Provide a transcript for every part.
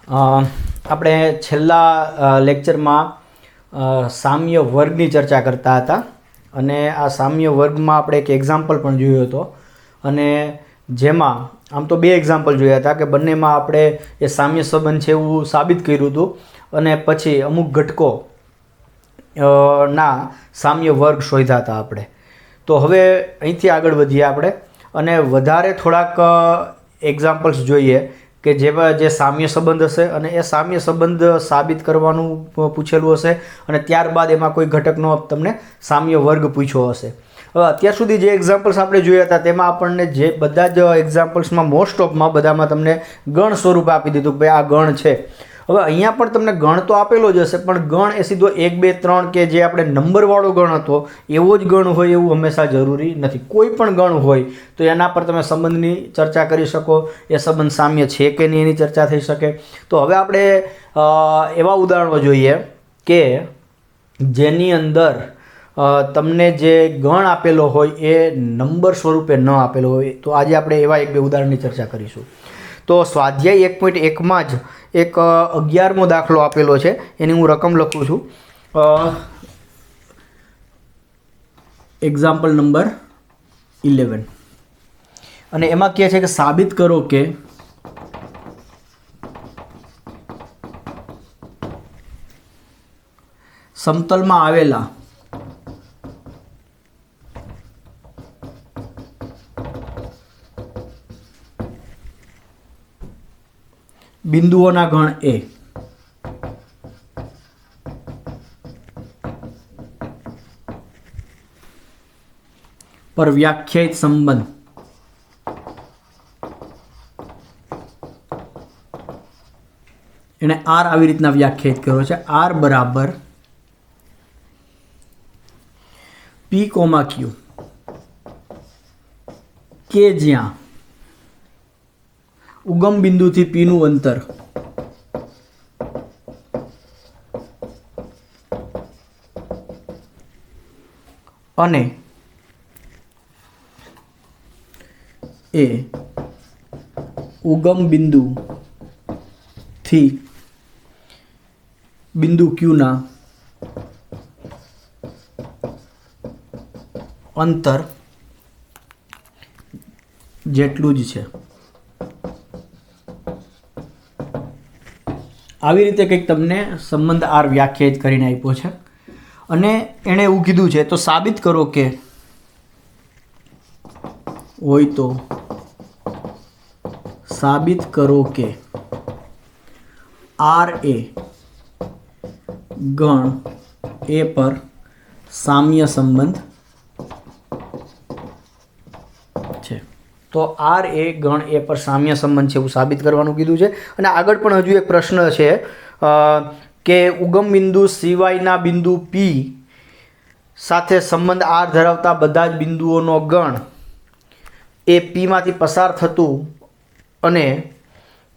આપણે છેલ્લા લેક્ચરમાં સામ્ય વર્ગની ચર્ચા કરતા હતા અને આ સામ્ય વર્ગમાં આપણે એક એક્ઝામ્પલ પણ જોયો હતો અને જેમાં આમ તો બે એક્ઝામ્પલ જોયા હતા કે બંનેમાં આપણે એ સામ્ય સંબંધ છે એવું સાબિત કર્યું હતું અને પછી અમુક ઘટકો ના સામ્ય વર્ગ શોધ્યા હતા આપણે. તો હવે અહીંથી આગળ વધીએ આપણે અને વધારે થોડાક એક્ઝામ્પલ્સ જોઈએ કે જેમાં જે સામ્ય સંબંધ હશે અને એ સામ્ય સંબંધ સાબિત કરવાનું પૂછેલું હશે અને ત્યારબાદ એમાં કોઈ ઘટકનો તમને સામ્ય વર્ગ પૂછ્યો હશે. હવે અત્યાર સુધી જે એક્ઝામ્પલ્સ આપણે જોયા હતા તેમાં આપણને જે બધા જ એક્ઝામ્પલ્સમાં મોસ્ટ ઓફમાં બધામાં તમને ગણ સ્વરૂપ આપી દીધું કે ભાઈ આ ગણ છે. હવે અહીંયા પણ તમને ગણ તો આપેલો જ હશે પણ ગણ એ સીધો 1 2 3 કે જે આપણે નંબરવાળો ગણ હતો એવો જ ગણ હોય એવું હંમેશા જરૂરી નથી. કોઈ પણ ગણ હોય તો એના પર તમે સંબંધની ચર્ચા કરી શકો, એ સંબંધ સામ્ય છે કે નહીં એની ચર્ચા થઈ શકે. તો હવે આપણે એવા ઉદાહરણો જોઈએ કે જેની અંદર તમને જે ગણ આપેલો હોય એ નંબર સ્વરૂપે ન આપેલો હોય. તો આજે આપણે એવા 1 2 ઉદાહરણની ચર્ચા કરીશું. તો સ્વાધ્યાય 1.1માં જ એક 11મો દાખલો આપેલો છે, એની હું રકમ લખું છું. એક્ઝામ્પલ નંબર 11 અને એમાં કહે છે કે સાબિત કરો કે સમતલમાં આવેલા બિંદુઓના ગણ એ પર વ્યાખ્યાયિત સંબંધ એને આર આવી રીતના વ્યાખ્યાયિત કર્યો છે. આર બરાબર પી કોમા ક્યુ કે જ્યાં ઉગમ બિંદુથી પી નું અંતર અને એ ઉગમ બિંદુથી બિંદુ ક્યુના અંતર જેટલું જ છે. આવી રીતે કંઈક તમને સંબંધ આર વ્યાખ્યાયિત કરીને આપ્યો છે અને એણે એવું કીધું છે તો સાબિત કરો કે હોય તો સાબિત કરો કે આર એ ગણ એ પર સામ્ય સંબંધ છે. તો આર એ ગણ એ પર સામ્ય સંબંધ છે એવું સાબિત કરવાનું કીધું છે. અને આગળ પણ હજુ એક પ્રશ્ન છે કે ઉગમ બિંદુ સિવાયના બિંદુ પી સાથે સંબંધ આર ધરાવતા બધા જ બિંદુઓનો ગણ એ પીમાંથી પસાર થતું અને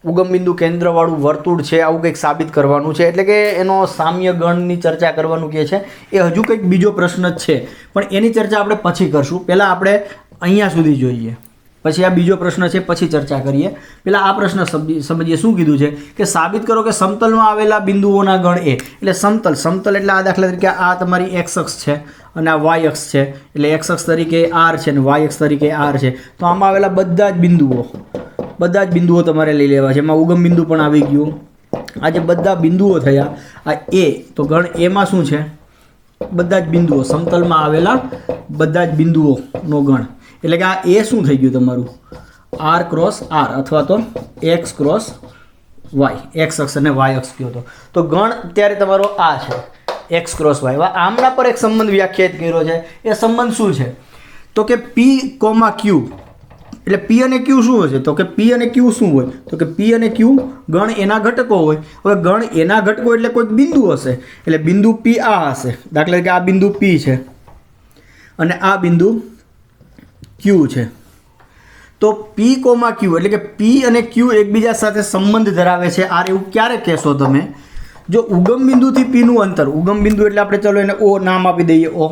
ઉગમ બિંદુ કેન્દ્રવાળું વર્તુળ છે આવું કંઈક સાબિત કરવાનું છે. એટલે કે એનો સામ્ય ગણની ચર્ચા કરવાનું કહે છે. એ હજુ કંઈક બીજો પ્રશ્ન જ છે પણ એની ચર્ચા આપણે પછી કરશું. પહેલાં આપણે અહીંયા સુધી જોઈએ, પછી આ બીજો પ્રશ્ન છે પછી ચર્ચા કરીએ. પહેલાં આ પ્રશ્ન સમજીએ. શું કીધું છે કે સાબિત કરો કે સમતલમાં આવેલા બિંદુઓના ગણ એ એટલે સમતલ એટલે આ દાખલા તરીકે આ તમારી એક્સ અક્ષ છે અને આ વાય અક્ષ છે એટલે એક્સ અક્ષ તરીકે આર છે અને વાય અક્ષ તરીકે આર છે. તો આમાં આવેલા બધા જ બિંદુઓ તમારે લઈ લેવા છે. એમાં ઉગમ બિંદુ પણ આવી ગયું. આ જે બધા બિંદુઓ થયા આ એ, તો ગણ એમાં શું છે બધા જ બિંદુઓ, સમતલમાં આવેલા બધા જ બિંદુઓનો ગણ. એટલે કે આ એ શું થઈ ગયું તમારું આર ક્રોસ આર અથવા તો એક્સ ક્રોસ વાય, એક્સ અક્ષ અને વાય અક્ષ કયો હતો. તો ગણ અત્યારે તમારો આ છે એક્સ ક્રોસ વાય. આમના પર એક સંબંધ વ્યાખ્યાયિત કર્યો છે. એ સંબંધ શું છે તો કે પી કોમા ક્યુ એટલે પી અને ક્યુ શું હશે તો કે પી અને ક્યુ શું હોય તો કે પી અને ક્યુ ગણ એના ઘટકો હોય. હવે ગણ એના ઘટકો એટલે કોઈક બિંદુ હશે એટલે બિંદુ પી આ હશે. દાખલા તરીકે આ બિંદુ પી છે અને આ બિંદુ ક્યુ છે. તો પી કોમા ક્યુ એટલે કે પી અને ક્યુ એકબીજા સાથે સંબંધ ધરાવે છે. આ એવું ક્યારે કહેશો તમે જો ઉગમ બિંદુથી પીનું અંતર, ઉગમ બિંદુ એટલે આપણે ચલો એને ઓ નામ આપી દઈએ ઓ.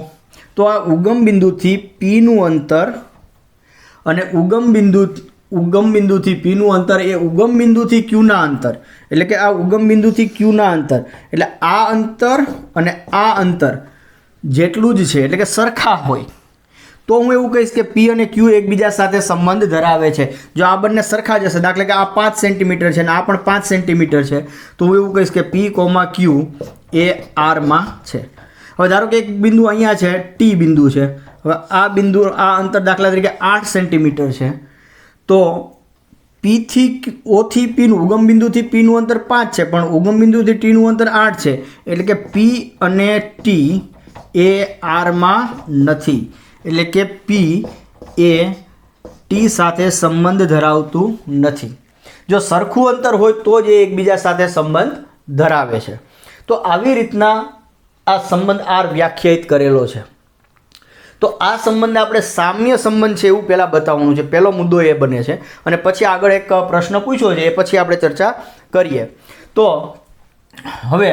તો આ ઉગમ બિંદુથી પીનું અંતર અને ઉગમ બિંદુ ઉગમ બિંદુથી પીનું અંતર એ ઉગમ બિંદુથી ક્યુના અંતર, એટલે કે આ ઉગમ બિંદુથી ક્યુના અંતર, એટલે આ અંતર અને આ અંતર જેટલું જ છે, એટલે કે સરખા હોય, તો હું એવું કહીશ કે પી અને ક્યુ એકબીજા સાથે સંબંધ ધરાવે છે. જો આ બંને સરખા જ હશે, દાખલા કે આ 5 સેન્ટીમીટર છે અને આ પણ 5 સેન્ટીમીટર છે, તો હું એવું કહીશ કે પી કોમા ક્યુ એ આરમાં છે. હવે ધારો કે એક બિંદુ અહીંયા છે, ટી બિંદુ છે. હવે આ બિંદુ, આ અંતર દાખલા તરીકે 8 સેન્ટીમીટર છે, તો પીથી ઓથી પીનું, ઉગમ બિંદુથી પીનું અંતર 5 છે, પણ ઉગમ બિંદુથી ટીનું અંતર 8 છે, એટલે કે પી અને ટી એ આરમાં નથી, એટલે કે પી એ ટી સાથે સંબંધ ધરાવતું નથી. જો સરખું અંતર હોય તો જ એ એકબીજા સાથે સંબંધ ધરાવે છે. તો આવી રીતના આ સંબંધ આર વ્યાખ્યાયિત કરેલો છે. તો આ સંબંધને આપણે સામ્ય સંબંધ છે એવું પહેલાં બતાવવાનું છે. પહેલો મુદ્દો એ બને છે અને પછી આગળ એક પ્રશ્ન પૂછ્યો છે, એ પછી આપણે ચર્ચા કરીએ. તો હવે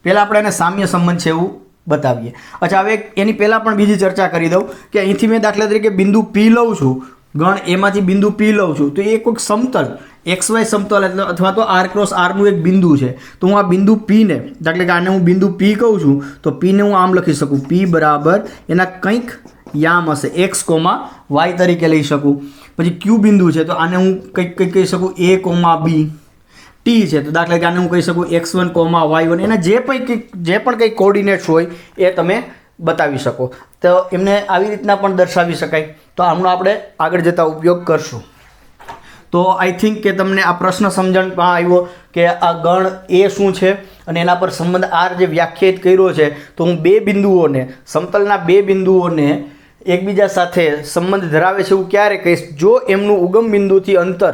પહેલાં આપણે એને સામ્ય સંબંધ છે એવું બતાવીએ. અચ્છા, હવે એની પહેલાં પણ બીજી ચર્ચા કરી દઉં કે અહીંથી મેં દાખલા તરીકે બિંદુ પી લઉં છું, ગણ એમાંથી બિંદુ પી લઉં છું, તો એ કોઈક સમતલ XY સમતલ એટલે અથવા તો R ક્રોસ Rનું એક બિંદુ છે. તો હું આ બિંદુ પીને, દાખલા કે આને હું બિંદુ પી કહું છું, તો પીને હું આમ લખી શકું, પી બરાબર એના કંઈક યામ હશે, X, Y તરીકે લઈ શકું. પછી ક્યુ બિંદુ છે, તો આને હું કંઈક કહી શકું A, B. ટી છે, તો દાખલા કે આને હું કહી શકું X1, Y1. એના જે પણ કંઈ કોઓર્ડિનેટ્સ હોય એ તમે બતાવી શકો. તો એમને આવી રીતના પણ દર્શાવી શકાય. તો આમનો આપણે આગળ જતા ઉપયોગ કરશું. તો આઈ થિંક કે તમને આ પ્રશ્ન સમજણમાં આવ્યો કે આ ગણ એ શું છે અને એના પર સંબંધ આર જે વ્યાખ્યાયિત કર્યો છે. તો હું બે બિંદુઓને, સમતલના બે બિંદુઓને એકબીજા સાથે સંબંધ ધરાવે છે એવું ક્યારે કહીશ? જો એમનું ઉગમ બિંદુથી અંતર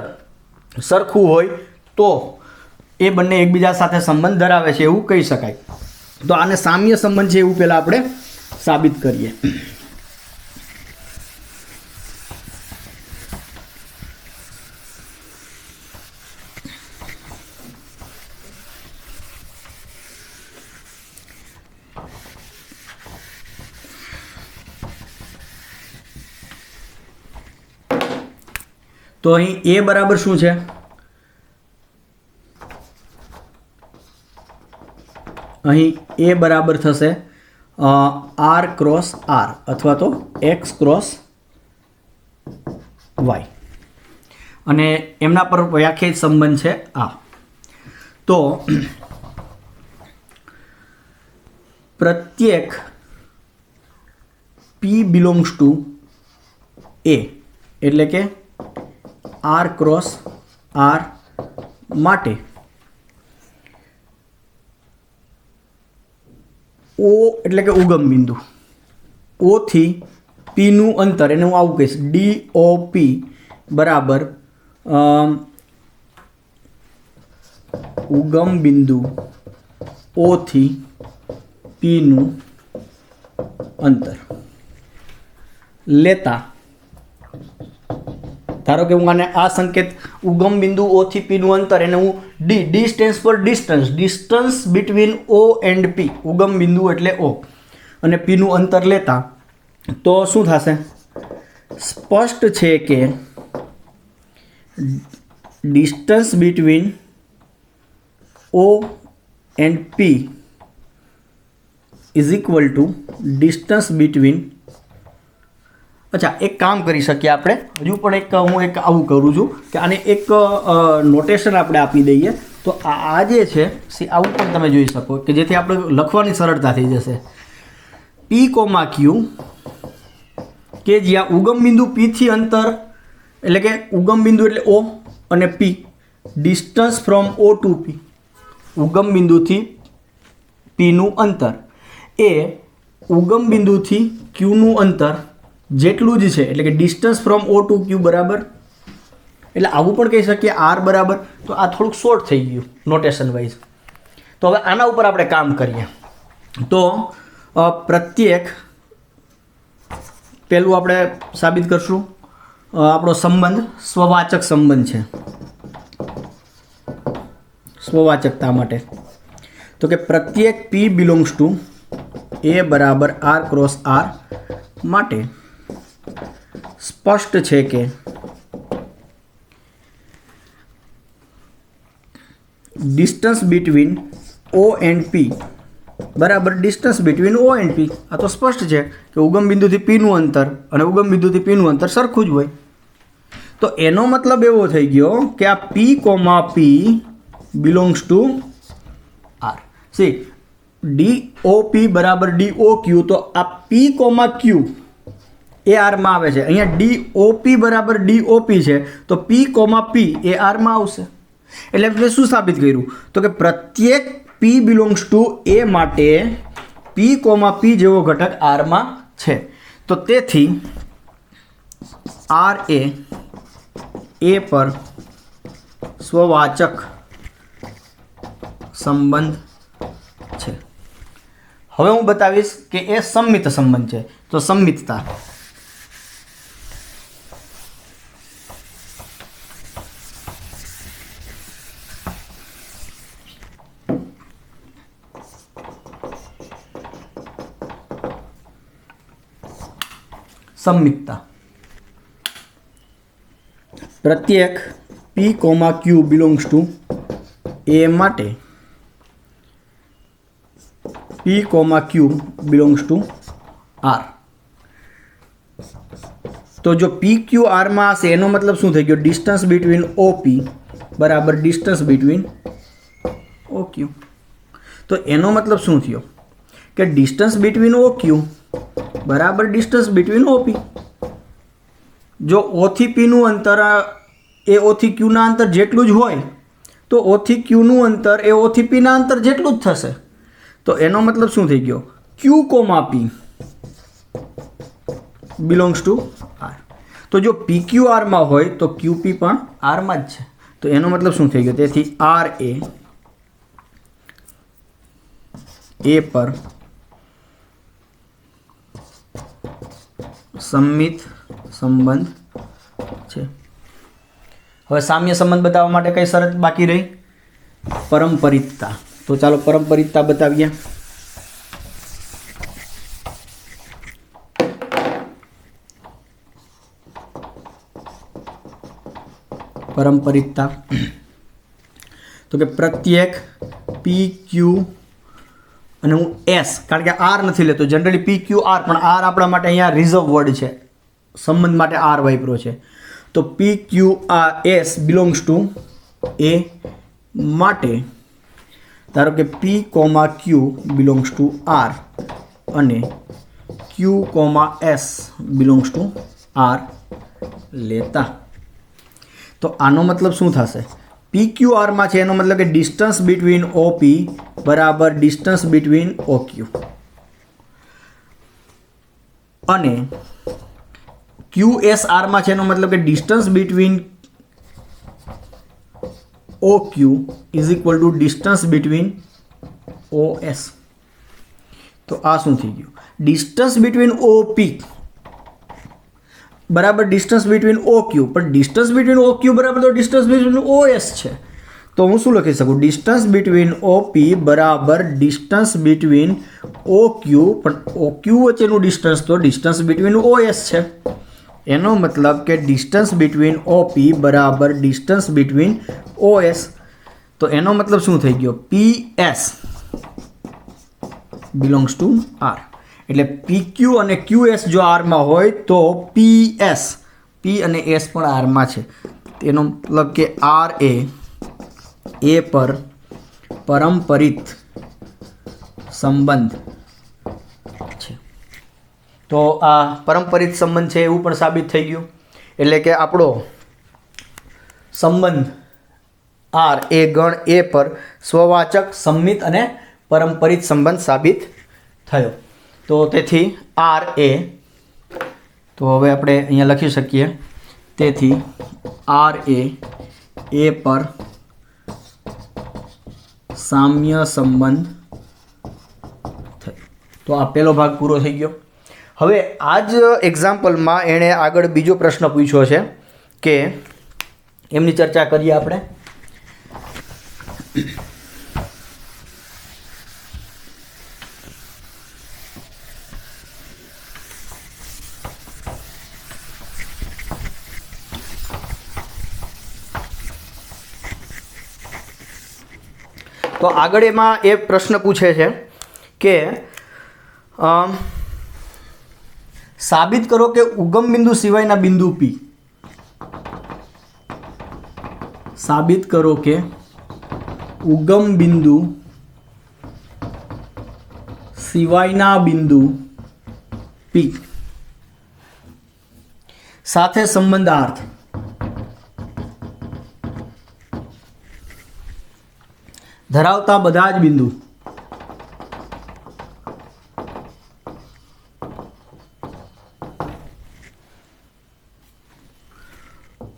સરખું હોય તો એ બંને એકબીજા સાથે સંબંધ ધરાવે છે એવું કહી શકાય. તો આને સામ્ય સંબંધ છે એવું પહેલાં આપણે સાબિત કરીએ. તો અહીં એ બરાબર શું છે? અહીં એ બરાબર થશે આર ક્રોસ આર અથવા તો એક્સ ક્રોસ વાય, અને એમના પર વ્યાખ્યાયિત સંબંધ છે આ. તો પ્રત્યેક P બિલોંગ્સ ટુ A એટલે કે આર ક્રોસ આર માટે O એટલે કે ઉગમ બિંદુ, O થી P નું અંતર, એને હું આવું કહીશ DOP બરાબર ઉગમ બિંદુ O થી P નું અંતર લેતા, ધારો કે હું આને આ સંકેત ઉગમ બિંદુ O થી P નું અંતર, એને હું D stands for distance between O and P, ઉગમ બિંદુ એટલે O અને P નું અંતર લેતા, તો શું થશે? સ્પષ્ટ છે કે distance between O and P is equal two distance between. અચ્છા, એક કામ કરી શકીએ આપણે, હજુ પણ હું આવું કરું છું કે આને એક નોટેશન આપણે આપી દઈએ. તો આ જે છે આવું પણ તમે જોઈ શકો કે જેથી આપણે લખવાની સરળતા થઈ જશે. P, Q કે જ્યાં ઉગમ બિંદુ P થી અંતર એટલે કે ઉગમ બિંદુ એટલે O અને P, distance from O to P, ઉગમ બિંદુથી P નું અંતર એ ઉગમ બિંદુથી Q નું અંતર જેટલું જ છે, એટલે કે distance from O to Q બરાબર. એટલે આવું પણ કહી શકીએ R બરાબર. તો આ થોડુંક શોર્ટ થઈ ગયું નોટેશન વાઇઝ. તો હવે આના ઉપર આપણે કામ કરીએ. તો પ્રત્યેક, પહેલું આપણે સાબિત કરશું આપણો સંબંધ સ્વવાચક સંબંધ છે. સ્વવાચકતા માટે તો કે પ્રત્યેક P બિલોંગ્સ ટુ A બરાબર R ક્રોસ R માટે સ્પષ્ટ છે કે distance between O and P બરાબર distance between O and P. આ તો સ્પષ્ટ છે કે ઉગમ બિંદુથી પીનું અંતર અને ઉગમ બિંદુથી પીનું અંતર સરખું જ હોય. તો એનો મતલબ એવો થઈ ગયો કે આ P comma P belongs to R. See DOP બરાબર DOQ, તો આ P કોમા Q એ આરમાં આવે છે. અહીંયા DOP બરાબર DOP છે તો P કોમા P એ આરમાં આવશે. એટલે આપણે શું સાબિત કર્યું તો કે પ્રત્યેક P બિલોંગ્સ ટુ એ માટે P કોમા P જેવો ઘટક આરમાં છે. તો તેથી R એ પર સ્વવાચક સંબંધ છે. હવે હું બતાવીશ કે એ સંમિત સંબંધ છે. તો સંમિતતા સંમિતતા પ્રત્યેક P comma Q belongs to A માટે P comma Q belongs to R. તો જો PQ આરમાં હશે એનો મતલબ શું થઈ ગયો ડિસ્ટન્સ બિટવીન OP બરાબર ડિસ્ટન્સ બિટવીન OQ. તો એનો મતલબ શું થયો કે ડિસ્ટન્સ બિટવીન OQ બરાબર ડિસ્ટન્સ બિટવીન OP. જો O થી P નું અંતર એ O થી Q ના અંતર જેટલું જ હોય તો O થી Q નું અંતર એ O થી P ના અંતર જેટલું જ થશે. તો એનો મતલબ શું થઈ ગયો Q comma P belongs to R. તો જો PQ આરમાં હોય તો QP પણ આરમાં જ છે. તો એનો મતલબ શું થઈ ગયો તેથી R એ પર સંમિત સંબંધ છે. હવે સામ્ય સંબંધ બતાવવા માટે કઈ શરત બાકી રહી પરંપરિતતા. તો ચાલો પરંપરિતતા બતાવીએ. પરંપરિતતા તો કે પ્રત્યેક PQ અને હું S કારણ કે R નથી લેતો જનરલી PQ R પણ R આપણા માટે અહીંયા રિઝર્વ વર્ડ છે સંબંધ માટે R વાપર્યો છે. તો PQRS બિલોંગ્સ ટુ એ માટે ધારો કે P comma Q belongs to R અને Q comma S belongs to R લેતા. તો આનો મતલબ શું થશે PQ આરમાં છે એનો મતલબ કે ડિસ્ટન્સ બિટવીન OP બરાબર ડિસ્ટન્સ બિટવીન OQ અને QS આરમાં છે એનો મતલબ કે distance between OQ is equal two distance between OS. તો આ શું થઈ ગયું ડિસ્ટન્સ બિટવીન OP બરાબર ડિસ્ટન્સ બિટવીન OQ પણ ડિસ્ટન્સ બિટવીન OQ બરાબર તો ડિસ્ટન્સ બિટવીન OS છે. તો હું શું લખી શકું ડિસ્ટન્સ બિટવીન OP બરાબર ડિસ્ટન્સ બિટવીન OQ પણ OQ વચ્ચેનું ડિસ્ટન્સ તો ડિસ્ટન્સ બિટવીન OS છે. એનો મતલબ કે ડિસ્ટન્સ બિટવીન OP બરાબર ડિસ્ટન્સ બિટવીન OS. તો એનો મતલબ શું થઈ ગયો PS બિલોંગ્સ ટુ R. એટલે PQ અને QS જો આરમાં હોય તો PS P અને S પણ આરમાં છે. તેનો મતલબ કે R એ પર પરંપરિત સંબંધ છે. તો આ પરંપરિત સંબંધ છે એવું પણ સાબિત થઈ ગયું. એટલે કે આપણો સંબંધ R એ ગણ A પર સ્વવાચક સંમિત અને પરંપરિત સંબંધ સાબિત થયો. તો તેથી R એ તો હવે આપણે અહીંયા લખી શકીએ તેથી R એ પર સામ્ય સંબંધ થયો. તો આ પહેલો ભાગ પૂરો થઈ ગયો. હવે આ જ એક્ઝામ્પલમાં એણે આગળ બીજો પ્રશ્ન પૂછ્યો છે કે એમની ચર્ચા કરીએ આપણે. તો આગળ એમાં એ પ્રશ્ન પૂછે છે કે સાબિત કરો કે ઉગમ બિંદુ સિવાયના બિંદુ પી, સાબિત કરો કે ઉગમ બિંદુ સિવાયના બિંદુ પી સાથે સંબંધાર્થ ધરાવતા બધા જ બિંદુ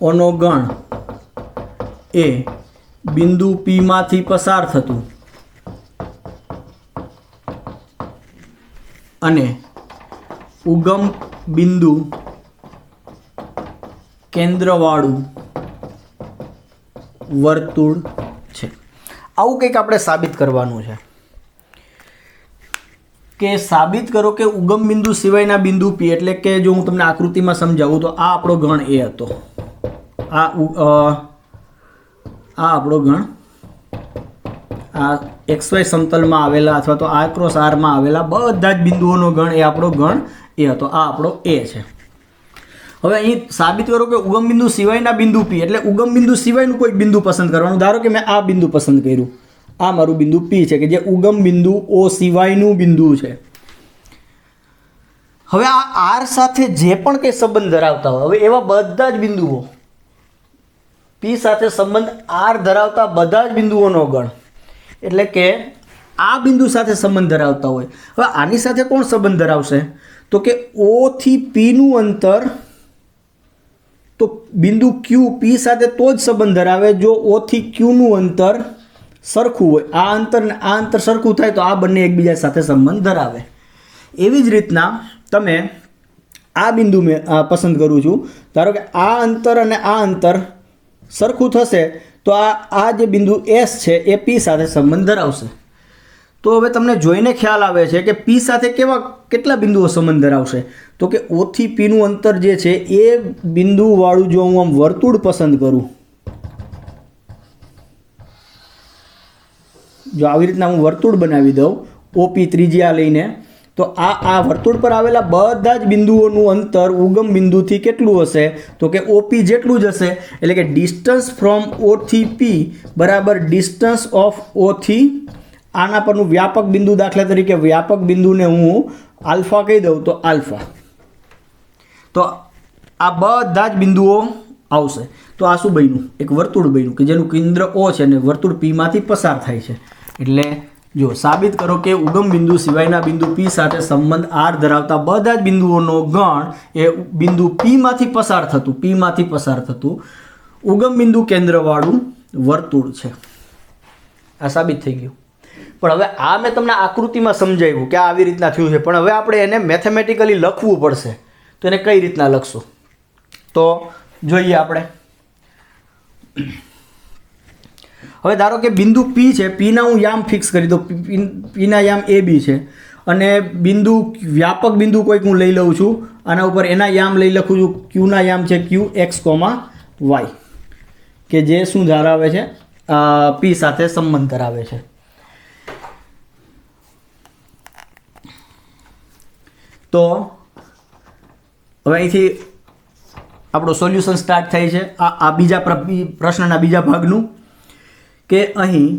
ઓનો ગણ એ બિંદુ પી માંથી પસાર થતું અને ઉગમ બિંદુ કેન્દ્રવાળું વર્તુળ છે. આવું કંઈક આપણે સાબિત કરવાનું છે કે સાબિત કરો કે ઉગમ બિંદુ સિવાયના બિંદુ પી, એટલે કે જો હું તમને આકૃતિમાં સમજાવું તો આ આપણો ગણ એ હતો, આ આપણો ગણ, આ XY સમતલમાં આવેલા અથવા તો R ક્રોસ R માં આવેલા બધા જ બિંદુઓનો ગણ એ આપણો ગણ એ હતો, આ આપણો એ છે. હવે અહીં સાબિત કરો કે ઉગમ બિંદુ સિવાયના બિંદુ પી, એટલે ઉગમ બિંદુ સિવાયનું કોઈ બિંદુ પસંદ કરવાનું. ધારો કે મેં આ બિંદુ પસંદ કર્યું, આ મારું બિંદુ પી છે કે જે ઉગમ બિંદુ O સિવાયનું બિંદુ છે. હવે આ R સાથે જે પણ કંઈ સંબંધ ધરાવતા હોય, હવે એવા બધા જ બિંદુઓ પી સાથે સંબંધ R ધરાવતા બધા જ બિંદુઓનો ગણ, એટલે કે આ બિંદુ સાથે સંબંધ ધરાવતા હોય. હવે આની સાથે કોણ સંબંધ ધરાવશે તો કે O થી P નું અંતર, તો બિંદુ Q P સાથે તો જ સંબંધ ધરાવે જો O થી Q નું અંતર સરખું હોય. આ અંતર સરખું થાય તો આ બંને એકબીજા સાથે સંબંધ ધરાવે. એવી જ રીતના તમે આ બિંદુ મેં પસંદ કરું છું, ધારો કે આ અંતર અને આ અંતર સરખું થશે તો આ જે બિંદુ S છે એ P સાથે સંબંધ ધરાવશે. તો હવે તમને જોઈને ખ્યાલ આવે છે કે P સાથે કેટલા બિંદુઓ સંબંધ ધરાવશે તો કે O થી P નું અંતર જે છે એ બિંદુવાળું જો હું આમ વર્તુળ પસંદ કરું, જો આવી રીતના હું વર્તુળ બનાવી દઉં OP ત્રિજ્યા લઈને, તો આ વર્તુળ પર આવેલા બધા જ બિંદુઓનું અંતર ઉગમ બિંદુથી કેટલું હશે તો કે OP જેટલું જ હશે. એટલે કે ડિસ્ટન્સ ફ્રોમ O થી P બરાબર ડિસ્ટન્સ ઓફ O થી આના પરનું વ્યાપક બિંદુ, દાખલા તરીકે વ્યાપક બિંદુને હું આલ્ફા કહી દઉં તો આલ્ફા, તો આ બધા જ બિંદુઓ આવશે. તો આ શું બન્યું? એક વર્તુળ બન્યું કે જેનું કેન્દ્ર O છે અને વર્તુળ P માંથી પસાર થાય છે. એટલે જો સાબિત કરો કે ઉગમ બિંદુ સિવાયના બિંદુ P સાથે સંબંધ R ધરાવતા બધા જ બિંદુઓનો ગણ એ બિંદુ P માંથી પસાર થતું ઉગમ બિંદુ કેન્દ્રવાળું વર્તુળ છે. આ સાબિત થઈ ગયું. પણ હવે આ મેં તમને આકૃતિમાં સમજાવ્યું કે આ આવી રીતના થયું છે, પણ હવે આપણે એને મેથેમેટિકલી લખવું પડશે. તો એને કઈ રીતના લખશું તો જોઈએ આપણે. હવે ધારો કે બિંદુ P છે, P ના હું યામ ફિક્સ કરી દઉં, P ના યામ AB છે, અને બિંદુ વ્યાપક બિંદુ કોઈક હું લઈ લઉં છું, આના ઉપર એના યામ લઈ લખું છું, Q ના યામ છે Q X, Y, કે જે શું ધરાવે છે P સાથે સંબંધ ધરાવે છે. તો હવે અહીંથી આપણું સોલ્યુશન સ્ટાર્ટ થાય છે આ બીજા પ્રશ્નના બીજા ભાગનું, કે અહીં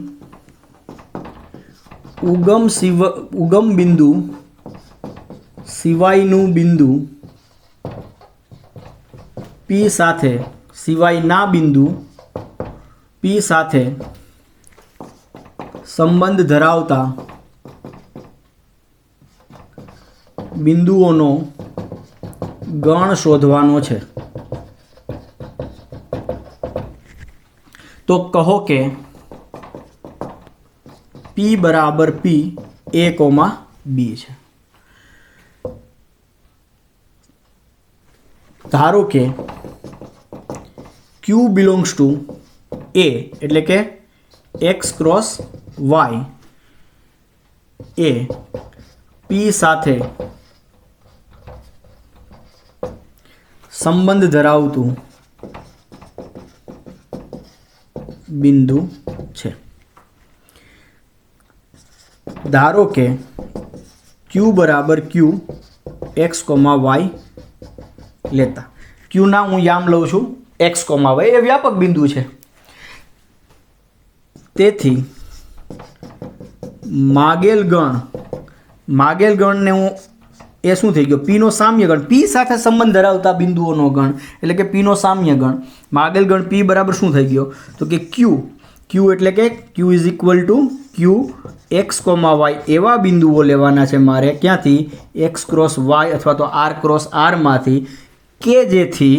ઉગમ બિંદુ સિવાયનું બિંદુ P સાથે સિવાયના બિંદુ P સાથે સંબંધ ધરાવતા બિંદુઓનો ગણ શોધવાનો છે. તો કહો કે P બરાબર P A, B છે. ધારો કે Q બિલોંગ્સ ટુ A, એટલે કે X ક્રોસ Y એ P સાથે સંબંધ ધરાવતું બિંદુ છે. ધારો કે ક્યુ બરાબર ક્યુ એક્સ કોમા વાય લેતા ક્યુના હું યામ લઉં છું એક્સ કોમા વાય, એ વ્યાપક બિંદુ છે. તેથી માગેલ ગણને હું એ શું થઈ ગયો પીનો સામ્ય ગણ, પી સાથે સંબંધ ધરાવતા બિંદુઓનો ગણ એટલે કે પીનો સામ્ય ગણ. માગેલ ગણ પી બરાબર શું થઈ ગયો તો કે ક્યુ એટલે કે Q is equal to Q X comma Y એવા બિંદુઓ લેવાના છે મારે ક્યાંથી એક્સ ક્રોસ વાય અથવા તો આર ક્રોસ આરમાંથી કે જેથી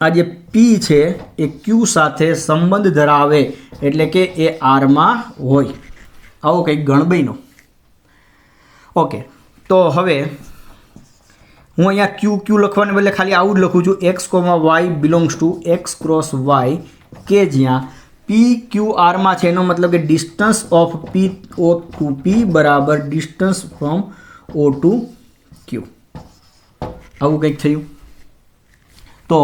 આ જે પી છે એ ક્યુ સાથે સંબંધ ધરાવે એટલે કે એ આરમાં હોય. આવો કંઈક ગણ બન્યો. ઓકે, તો હવે હું અહીંયા ક્યુ લખવાને બદલે ખાલી આવું જ લખું છું X comma Y belongs to x cross Y કે જ્યાં પી ક્યુ આરમાં છે. એનો મતલબ કે distance of P O to P બરાબર distance from O to Q. આવું કંઈક થયું. તો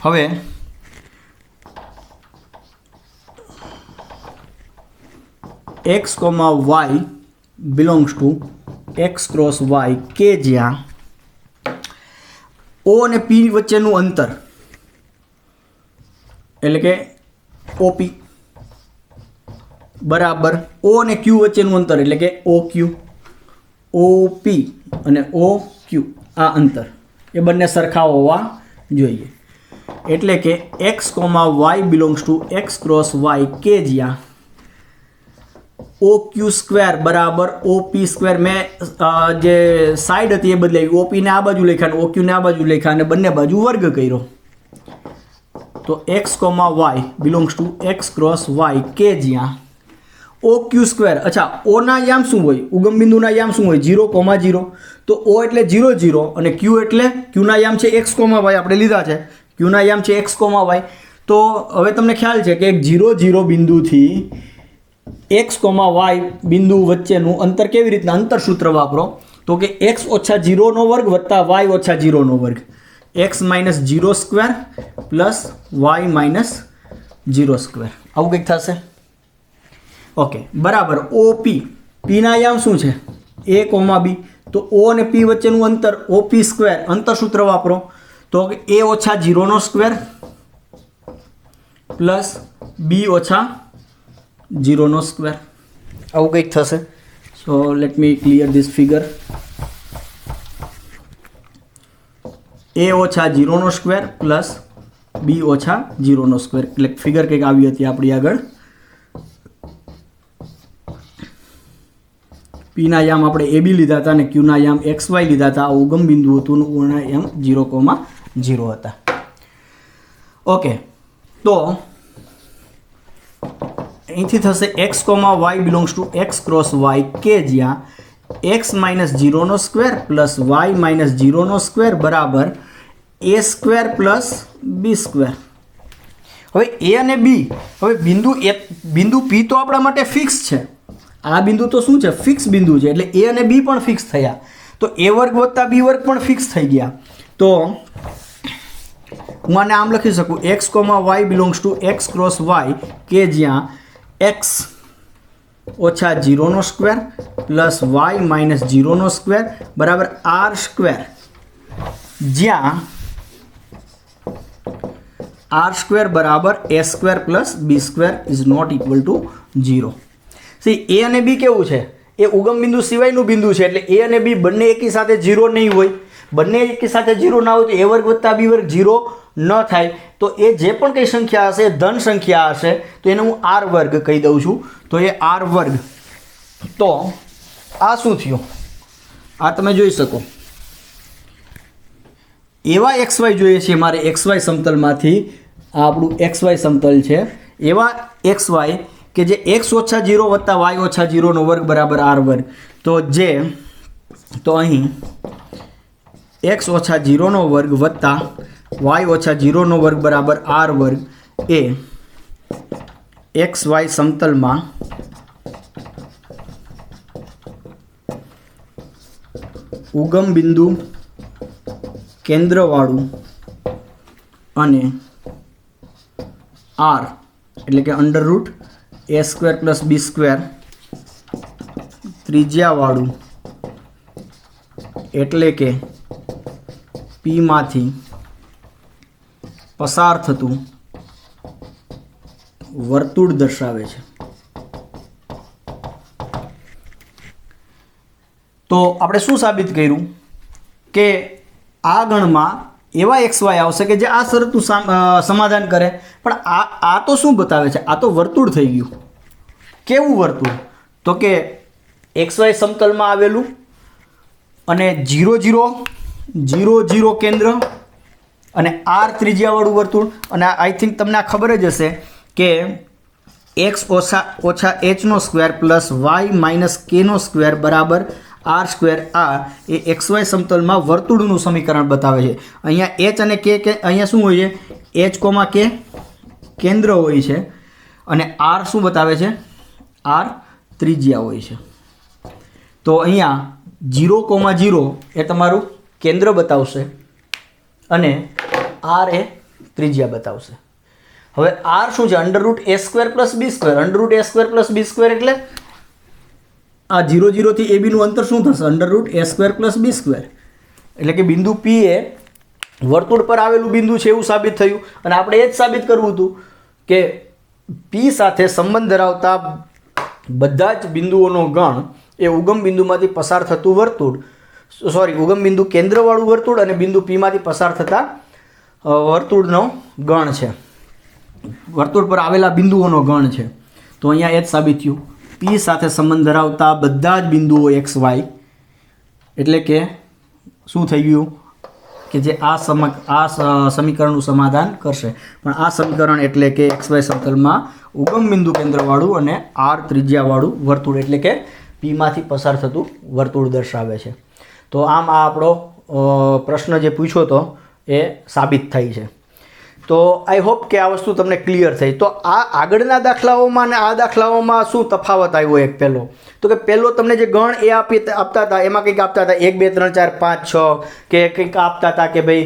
હવે X comma Y belongs to x cross Y કે જ્યાં ઓ અને પી વચ્ચેનું અંતર એટલે કે ઓપી બરાબર ઓ અને ક્યુ વચ્ચેનું અંતર એટલે કે ઓ ક્યુ, ઓપી અને ઓ ક્યુ આ અંતર એ બંને સરખા હોવા જોઈએ. એટલે કે x comma Y belongs to x cross Y કે જ્યાં ઓ ક્યુ સ્ક્વેર બરાબર ઓપી સ્ક્વેર, મેં જે સાઈડ હતી એ બદલાવી, ઓપીને આ બાજુ લખ્યા અને ઓક્યુને આ બાજુ લખ્યા અને બંને બાજુ વર્ગ કર્યો. તો x comma Y belongs to x cross Y કે જ્યાં ઓ ક્યુ સ્ક્વેર. અચ્છા, ઓના યામ શું હોય? ઉગમ બિંદુના યામ શું હોય? 0,0. તો ઓ એટલે 0 0 અને ક્યુ એટલે ક્યુના યામ છે એક્સ કોમા વાય આપણે લીધા છે, ક્યુના યામ છે એક્સ કોમા વાય. તો હવે તમને ખ્યાલ છે કે એક 0 0 બિંદુથી એક્સ કોમા વાય બિંદુ વચ્ચેનું અંતર કેવી રીતના અંતર સૂત્ર વાપરો તો કે એક્સ ઓછા 0નો વર્ગ વત્તા વાય ઓછા 0નો વર્ગ, x minus 0 square plus Y minus 0 square. આવું કંઈક થશે. ઓકે, બરાબર. ઓપી, પીના યામ શું છે એ કોમા બી, તો ઓ અને પી વચ્ચેનું અંતર ઓપી સ્ક્વેર અંતર સૂત્ર વાપરો તો એ ઓછા 0નો સ્ક્વેર પ્લસ બી ઓછા 0નો સ્ક્વેર. આવું કંઈક થશે. So let me clear this figure. A ઓછા 0નો સ્ક્વેર પ્લસ બી ઓછા 0નો સ્ક્વેર એટલે ફિગર કંઈક આવી હતી આપણી આગળ. પીના યામ આપણે એ બી લીધા હતા અને ક્યુના યામ એક્સ વાય લીધા હતા. આ ઉગમ બિંદુ હતું, ઓના યામ 0,0 હતા. ઓકે, તો અહીંથી થશે X comma Y belongs to x cross Y કે જ્યાં એક્સ માઇનસ 0નો સ્ક્વેર પ્લસ વાય માઇનસ 0નો સ્ક્વેર બરાબર A square plus B square. હવે એ અને બી, હવે બિંદુ પી તો આપણા માટે ફિક્સ છે. આ બિંદુ તો શું છે? ફિક્સ બિંદુ છે. એટલે એ અને બી પણ ફિક્સ થયા. તો એ વર્ગ વત્તા બી વર્ગ પણ ફિક્સ થઈ ગયા. તો હું આને આમ લખી શકું X comma Y belongs to x cross Y કે જ્યાં એક્સ ઓછા 0નો સ્ક્વેર પ્લસ વાય માઇનસ 0નો સ્ક્વેર બરાબર આર સ્ક્વેર, જ્યાં આર સ્ક્વેર બરાબર A square plus B square is not equal to 0. See, A અને બી કેવું છે? એ ઉગમ બિંદુ સિવાયનું બિંદુ છે. એટલે એ અને બી બંને એકી સાથે 0 નહીં હોય. બંને એકી સાથે 0 ના હોય તો એ વર્ગ વત્તા બી વર્ગ 0 ન થાય. તો એ જે પણ કંઈ સંખ્યા હશે ધન સંખ્યા હશે તો એને હું આર વર્ગ કહી દઉં છું. તો એ આર વર્ગ. તો આ શું થયું? આ તમે જોઈ શકો. એવા એક્સ વાય જોઈએ છે મારે એક્સ વાય સમતલમાંથી. આ આપણું એક્સ વાય સમતલ છે. એવા એક્સ વાય કે જે એક્સ ઓછા 0 વત્તા વાય ઓછા 0નો વર્ગ બરાબર આર વર્ગ. તો અહીં એક્સ ઓછા 0નો વર્ગ વત્તા વાય ઓછા 0નો વર્ગ બરાબર આર વર્ગ એ એક્સ વાય સમતલમાં ઉગમ બિંદુ કેન્દ્રવાળું અને આર એટલે કે √a² + b² ત્રિજ્યાવાળું એટલે કે P માંથી પસાર થતું વર્તુળ દર્શાવે છે. તો આપણે શું સાબિત કર્યું કે આ ગણમાં એવા XY આવશે કે જે આ શરતનું સમાધાન કરે. પણ આ તો શું બતાવે છે? આ તો વર્તુળ થઈ ગયું. કેવું વર્તુળ? તો કે XY સમતલમાં આવેલું અને 0 0 0 0 કેન્દ્ર અને R ત્રિજ્યાવાળું વર્તુળ. અને આઈ થિંક તમને આ ખબર જ હશે કે x - h² + y - k² = r². આ એ XY સમતલમાં વર્તુળનું સમીકરણ બતાવે છે. અહીંયા h અને k અહીંયા શું હોય છે? h, k કેન્દ્ર હોય છે અને r શું બતાવે છે? r ત્રિજ્યા હોય છે. તો અહીંયા 0, 0 એ તમારું કેન્દ્ર બતાવશે અને r એ ત્રિજ્યા બતાવશે. હવે r શું છે? √a² + b². √a² + b² એટલે આ 0 0 થી AB નું અંતર શું થશે? √a² + b². એટલે કે બિંદુ P એ વર્તુળ પર આવેલું બિંદુ છે એવું સાબિત થયું. અને આપણે એ જ સાબિત કરવું હતું કે P સાથે સંબંધ ધરાવતા બધા જ બિંદુઓનો ગણ એ ઉગમ બિંદુમાંથી પસાર થતું વર્તુળ, ઉગમ બિંદુ કેન્દ્રવાળું વર્તુળ અને બિંદુ P માંથી પસાર થતા વર્તુળનો ગણ છે. વર્તુળ પર આવેલા બિંદુઓનો ગણ છે. તો અહીંયા એ જ સાબિત થયું. P સાથે સંબંધ ધરાવતા બધા જ બિંદુઓ XY એટલે કે શું થઈ ગયું કે જે આ સમીકરણનું સમાધાન કરશે. પણ આ સમીકરણ એટલે કે XY સમતલમાં ઉગમ બિંદુ કેન્દ્રવાળું અને R ત્રિજ્યાવાળું વર્તુળ એટલે કે P માંથી પસાર થતું વર્તુળ દર્શાવે છે. તો આમ આ આપણો પ્રશ્ન જે પૂછ્યો હતો એ સાબિત થાય છે. તો આઈ હોપ કે આ વસ્તુ તમને ક્લિયર થઈ. તો આ આગળના દાખલાઓમાં અને આ દાખલાઓમાં શું તફાવત આવ્યો? એક પહેલો તો કે પહેલો તમને જે ગણ એ આપતા હતા એમાં કંઈક આપતા હતા 1 2 3 4 5 6 કે કંઈક આપતા હતા કે ભાઈ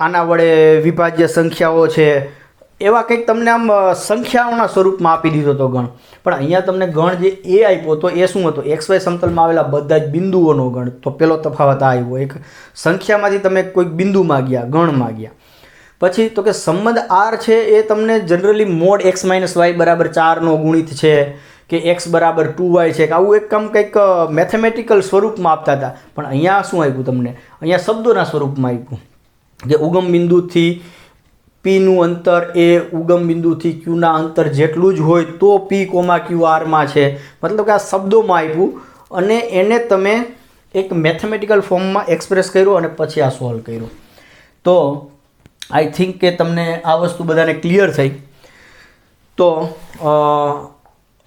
આના વડે વિભાજ્ય સંખ્યાઓ છે, એવા કંઈક તમને આમ સંખ્યાઓના સ્વરૂપમાં આપી દીધો હતો ગણ. પણ અહીંયા તમને ગણ જે એ આપ્યો તો એ શું હતો? XY સમતલમાં આવેલા બધા જ બિંદુઓનો ગણ. તો પહેલો તફાવત આ આવ્યો. એક સંખ્યામાંથી તમે કોઈક બિંદુમાં ગયા, ગણમાં ગયા. પછી તો કે સંબંધ R છે એ તમને જનરલી મોડ x - y = 4 ગુણિત છે કે x = 2y છે કે આવું એક કામ કંઈક મેથેમેટિકલ સ્વરૂપમાં આપતા હતા. પણ અહીંયા શું આપ્યું તમને? અહીંયા શબ્દોના સ્વરૂપમાં આપ્યું કે ઉગમ બિંદુથી P નું અંતર એ ઉગમ બિંદુથી Q ના અંતર જેટલું જ હોય તો P, Q R છે. મતલબ કે આ શબ્દોમાં આપ્યું અને એને તમે એક મેથેમેટિકલ ફોર્મમાં એક્સપ્રેસ કર્યું અને પછી આ સોલ્વ કર્યું. તો આઈ થિંક કે તમને આ વસ્તુ બધાને ક્લિયર થઈ. તો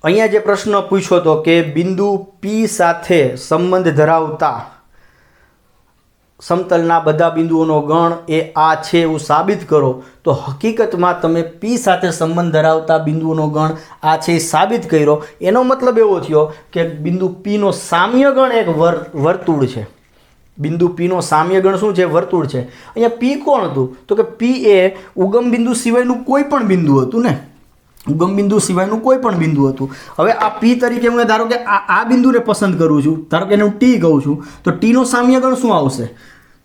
અહીંયા જે પ્રશ્ન પૂછ્યો હતો કે બિંદુ P સાથે સંબંધ ધરાવતા સમતલના બધા બિંદુઓનો ગણ એ આ છે એવું સાબિત કરો. તો હકીકતમાં તમે P સાથે સંબંધ ધરાવતા બિંદુઓનો ગણ આ છે એ સાબિત કર્યો. એનો મતલબ એવો થયો કે બિંદુ P નો સામ્ય ગણ એક વર્તુળ છે. બિંદુ P નો સામ્ય ગણ શું છે? વર્તુળ છે. અહીંયા P કોણ હતું? તો કે P એ ઉગમ બિંદુ સિવાયનું કોઈ પણ બિંદુ હતું ને, ઉગમ બિંદુ સિવાયનું કોઈ પણ બિંદુ હતું. હવે આ P તરીકે હું ધારો કે આ બિંદુને પસંદ કરું છું, ધારો કે એને હું T કહું છું, તો T નો સામ્ય ગણ શું આવશે?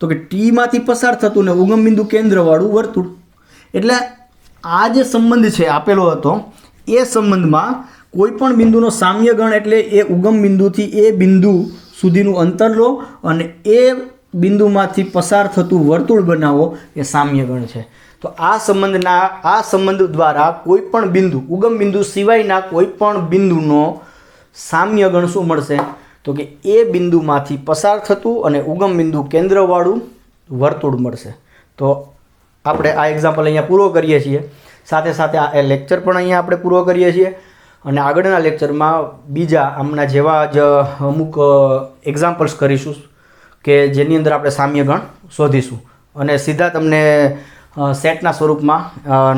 તો કે T માંથી પસાર થતું ને ઉગમ બિંદુ કેન્દ્રવાળું વર્તુળ. એટલે આ જે સંબંધ છે આપેલો હતો એ સંબંધમાં કોઈ પણ બિંદુનો સામ્ય ગણ એટલે એ ઉગમ બિંદુથી એ બિંદુ સુધીનું અંતર લો અને એ બિંદુમાંથી પસાર થતું વર્તુળ બનાવો એ સામ્ય ગણ છે. તો આ સંબંધ દ્વારા કોઈ પણ બિંદુ, ઉગમ બિંદુ સિવાયના કોઈ પણ બિંદુનો સામ્ય ગણ શું મળશે? તો કે એ બિંદુમાંથી પસાર થતું અને ઉગમ બિંદુ કેન્દ્રવાળું વર્તુળ મળશે. તો આપણે આ એક્ઝામ્પલ અહીંયા પૂરો કરીએ છીએ. સાથે સાથે આ લેક્ચર પણ અહીંયા આપણે પૂરો કરીએ છીએ અને આગળના લેક્ચરમાં બીજા આમના જેવા જ અમુક એક્ઝામ્પલ્સ કરીશું કે જેની અંદર આપણે સામ્ય ગણ શોધીશું અને સીધા તમને સેટના સ્વરૂપમાં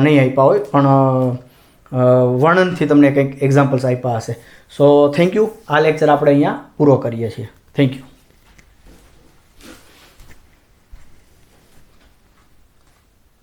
નહીં આપ્યા હોય પણ વર્ણનથી તમને કંઈક એક્ઝામ્પલ્સ આપ્યા હશે. So thank you. આ લેક્ચર આપણે અહીંયા પૂરો કરીએ છીએ. Thank you.